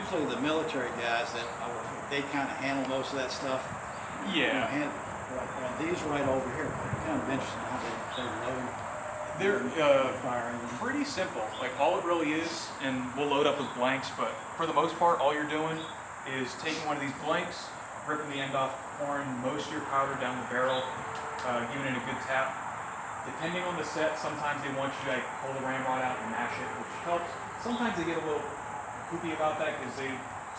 usually the military guys that they kind of handle most of that stuff. Yeah. These right over here, kind of interesting how they load. They're Firing. pretty simple. Like all it really is, and we'll load up with blanks, but for the most part, all you're doing is taking one of these blanks, ripping the end off, pouring most of your powder down the barrel, giving it a good tap. Depending on the set, sometimes they want you to like pull the ramrod out and mash it, which helps. Sometimes they get a little poopy about that because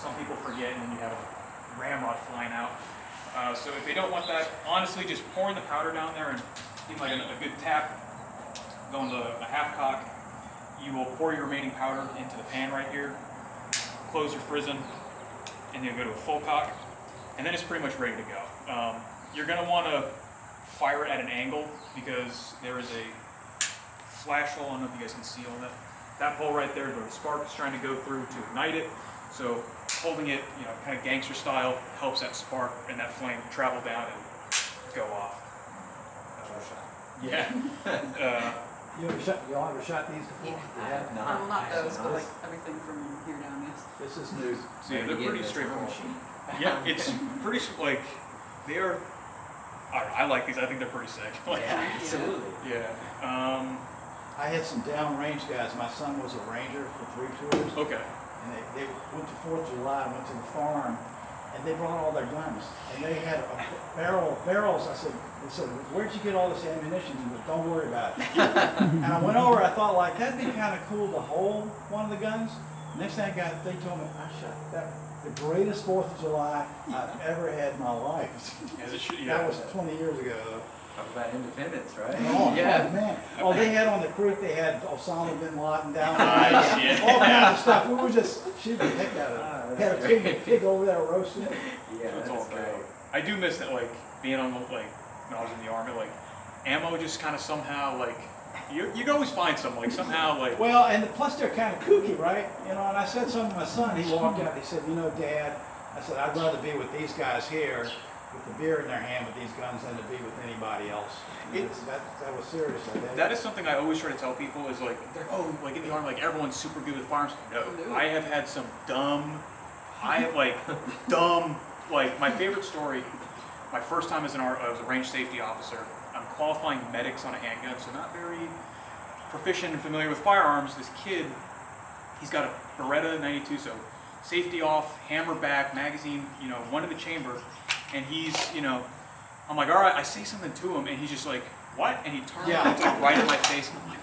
some people forget and then you have a ramrod flying out. So if they don't want that, honestly, just pouring the powder down there and giving like a good tap, going to a half cock, you will pour your remaining powder into the pan right here, close your frizzen, and you'll go to a full cock, and then it's pretty much ready to go. You're going to want to fire it at an angle because there is a flash hole. I don't know if you guys can see all that. That hole right there where the spark is trying to go through to ignite it. So holding it, kind of gangster style helps that spark and that flame travel down and go off. Yeah. You all ever shot these before? Yeah. Not those, but like everything from here down, yes. This is new. So yeah, they're pretty straightforward. Yeah, it's pretty, like, they are, I like these, I think they're pretty sick. Like, Yeah, absolutely. Yeah. I had some downrange guys. My son was a ranger for 3 tours. Okay. And they went to 4th of July, went to the farm, and they brought all their guns. And they had barrels. They said, where'd you get all this ammunition? He said, don't worry about it. And I went over, I thought, like, that'd be kind of cool to hold one of the guns. Next thing they told me, I shot the greatest 4th of July I've ever had in my life. That was 20 years ago. Talk about independence, right? Oh, Yeah. man. Oh, they had on the creek, they had Osama bin Laden down Nice, there. yeah. All kinds of stuff. We were just shooting the heck out of it. Had a pig over there roasting it. Yeah, So it's that's all good. great. I do miss that, like, being on the, like, when I was in the Army, like, ammo just kind of somehow, like, you can always find some, like, somehow, like. Well, and plus they're kind of kooky, right? And I said something to my son, he walked out, he said, Dad, I said, I'd rather be with these guys here with the beer in their hand with these guns than to be with anybody else. That was serious. That is something I always try to tell people is like, like in the Army, like everyone's super good with firearms. No, I have had some dumb, like my favorite story, my first time as a range safety officer, I'm qualifying medics on a handgun, so not very proficient and familiar with firearms. This kid, he's got a Beretta 92, so safety off, hammer back, magazine, one in the chamber, and he's, I'm like, all right, I say something to him, and he's just like, what? And he turns and like right in my face, and I'm like,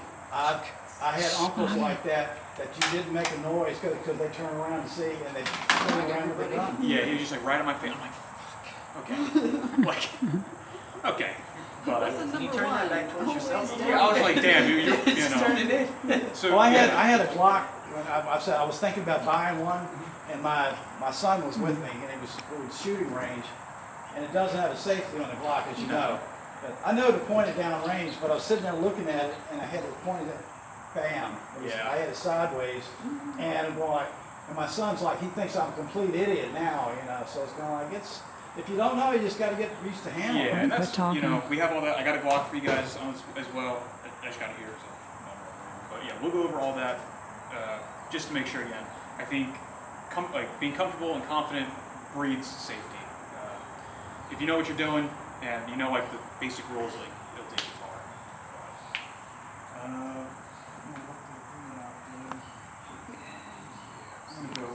I had uncles like that you didn't make a noise because they turn around and see, and they turn around with a gun. yeah, he was just like right in my face. I'm like, fuck, okay, like, okay. But Can you turn that back towards yourself? yeah, I was like, damn, Turn it in. So Well, I had a Glock. When I was thinking about buying one, and my son was with me, and it was shooting range, and it doesn't have a safety on the Glock, as you know. But I know to point it down range, but I was sitting there looking at it, and I had it pointed at, bam. I had it sideways, and I'm going like, and my son's like, he thinks I'm a complete idiot now, So it's going like, if you don't know, you just got to get used to handling it. yeah, and that's we have all that. I got a Glock for you guys as well. I just got it here, so. But yeah, we'll go over all that just to make sure again. I think being comfortable and confident breeds safety. If you know what you're doing and you know like the basic rules, like it'll take you far. I'm gonna go